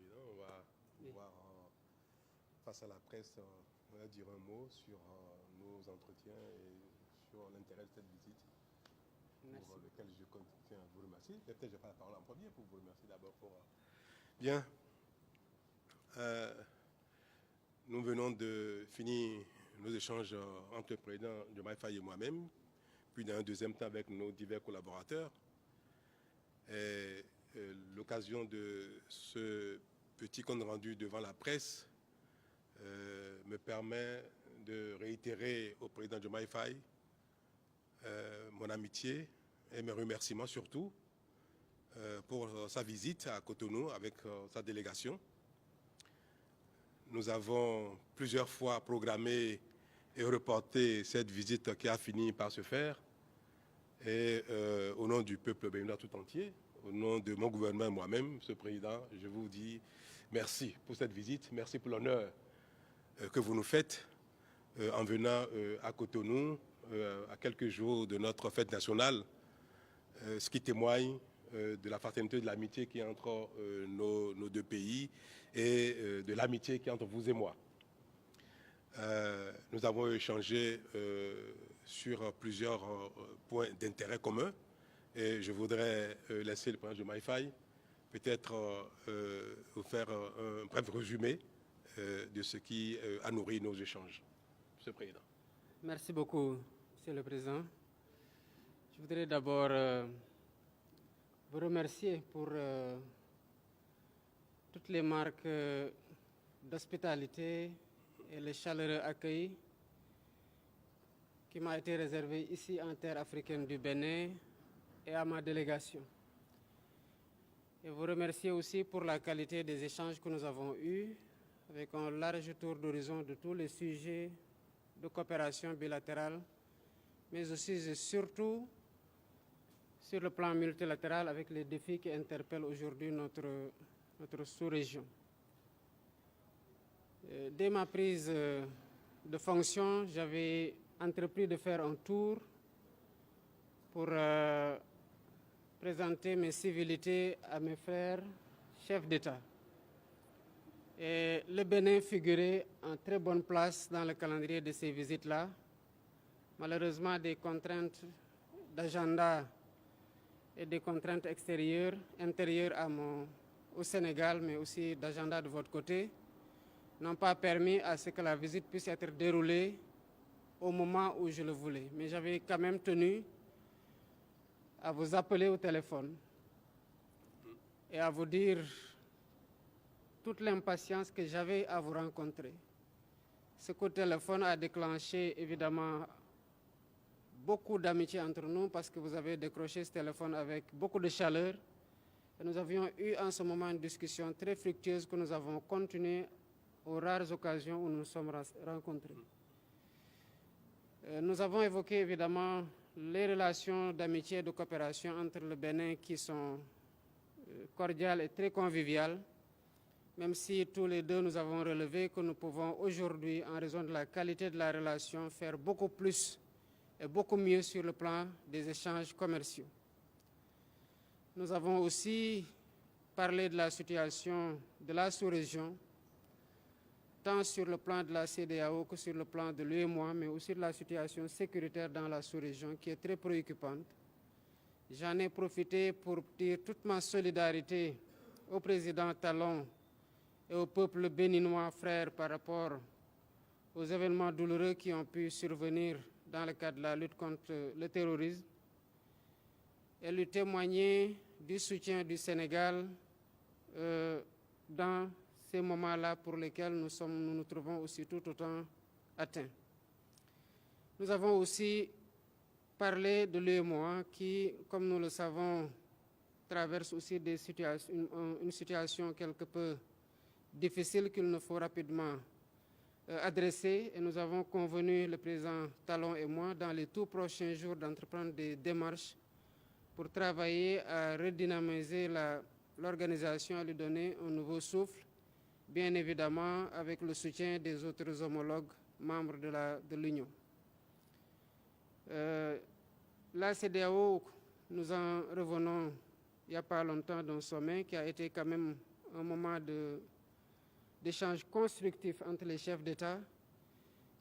Président. On va pouvoir, face à la presse, on va dire un mot sur nos entretiens et sur l'intérêt de cette visite. Merci. Pour lequel je continue à vous remercier. Peut-être que je vais la parole en premier pour vous remercier d'abord pour... Bien. Nous venons de finir nos échanges entre le président Diomaye Faye et moi-même, puis dans un deuxième temps avec nos divers collaborateurs. L'occasion de ce petit compte rendu devant la presse me permet de réitérer au président Diomaye Faye mon amitié et mes remerciements surtout pour sa visite à Cotonou avec sa délégation. Nous avons plusieurs fois programmé et reporté cette visite qui a fini par se faire. Et au nom du peuple béninois tout entier, au nom de mon gouvernement et moi-même, Monsieur le Président, je vous dis merci pour cette visite, merci pour l'honneur que vous nous faites en venant à Cotonou à quelques jours de notre fête nationale, ce qui témoigne de la fraternité et de l'amitié qui est entre nos deux pays et de l'amitié qui est entre vous et moi. Nous avons échangé sur plusieurs points d'intérêt commun et je voudrais laisser le président Diomaye Faye peut-être vous faire un bref résumé de ce qui a nourri nos échanges. Monsieur le Président. Merci beaucoup, Monsieur le Président. Je voudrais d'abord vous remercier pour toutes les marques d'hospitalité et le chaleureux accueil qui m'a été réservé ici en terre africaine du Bénin et à ma délégation. Et vous remercier aussi pour la qualité des échanges que nous avons eus avec un large tour d'horizon de tous les sujets de coopération bilatérale, mais aussi et surtout sur le plan multilatéral avec les défis qui interpellent aujourd'hui notre sous-région. Dès ma prise de fonction, j'avais entrepris de faire un tour pour présenter mes civilités à mes frères chefs d'État. Et le Bénin figurait en très bonne place dans le calendrier de ces visites-là. Malheureusement, des contraintes d'agenda et des contraintes extérieures, intérieures au Sénégal, mais aussi d'agenda de votre côté, n'ont pas permis à ce que la visite puisse être déroulée au moment où je le voulais. Mais j'avais quand même tenu à vous appeler au téléphone et à vous dire toute l'impatience que j'avais à vous rencontrer. Ce coup de téléphone a déclenché évidemment beaucoup d'amitié entre nous parce que vous avez décroché ce téléphone avec beaucoup de chaleur. Et nous avions eu en ce moment une discussion très fructueuse que nous avons continué aux rares occasions où nous nous sommes rencontrés. Nous avons évoqué évidemment les relations d'amitié et de coopération entre le Bénin qui sont cordiales et très conviviales, même si tous les deux nous avons relevé que nous pouvons aujourd'hui, en raison de la qualité de la relation, faire beaucoup plus et beaucoup mieux sur le plan des échanges commerciaux. Nous avons aussi parlé de la situation de la sous-région, tant sur le plan de la CEDEAO que sur le plan de l'UEMOA, mais aussi de la situation sécuritaire dans la sous-région qui est très préoccupante. J'en ai profité pour dire toute ma solidarité au président Talon et au peuple béninois frère par rapport aux événements douloureux qui ont pu survenir dans le cadre de la lutte contre le terrorisme et lui témoigner du soutien du Sénégal dans ces moments-là pour lesquels nous nous trouvons aussi tout autant atteints. Nous avons aussi parlé de l'UEMOA qui, comme nous le savons, traverse aussi une situation quelque peu difficile qu'il nous faut rapidement adresser. Et nous avons convenu, le président Talon et moi, dans les tout prochains jours d'entreprendre des démarches pour travailler à redynamiser l'organisation, à lui donner un nouveau souffle, bien évidemment avec le soutien des autres homologues membres de l'Union. La CEDEAO, nous en revenons il n'y a pas longtemps d'un sommet qui a été quand même un moment d'échange constructif entre les chefs d'État.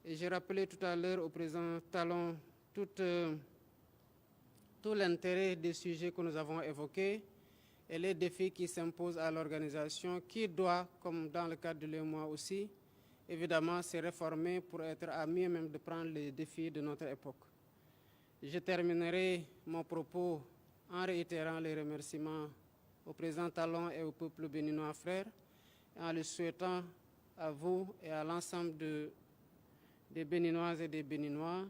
Et j'ai rappelé tout à l'heure au président Talon tout l'intérêt des sujets que nous avons évoqués et les défis qui s'imposent à l'organisation qui doit, comme dans le cadre de l'UEMOA aussi, évidemment se réformer pour être à mieux même de prendre les défis de notre époque. Je terminerai mon propos en réitérant les remerciements au président Talon et au peuple béninois frère, et en le souhaitant à vous et à l'ensemble des Béninoises et des Béninois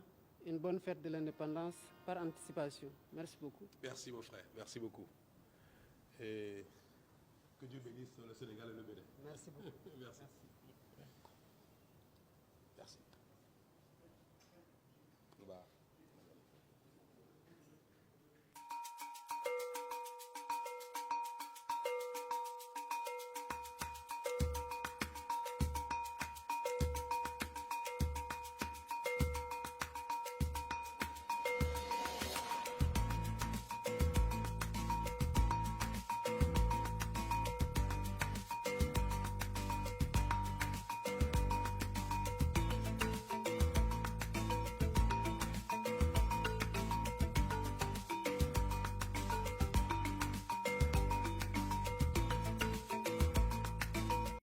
une bonne fête de l'indépendance par anticipation. Merci beaucoup. Merci mon frère, merci beaucoup. Et que Dieu bénisse le Sénégal et le Bénin. Merci beaucoup. Merci.